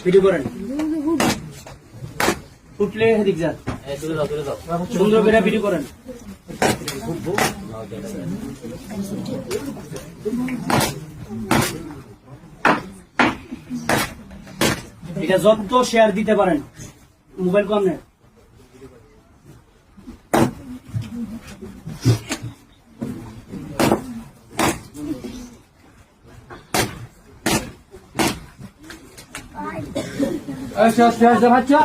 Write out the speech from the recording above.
video করেন উঠলে এদিক যান সুন্দর করে ভিডিও করেন এটা যত শেয়ার দিতে পারেন মোবাইল কম নেই বাচ্চা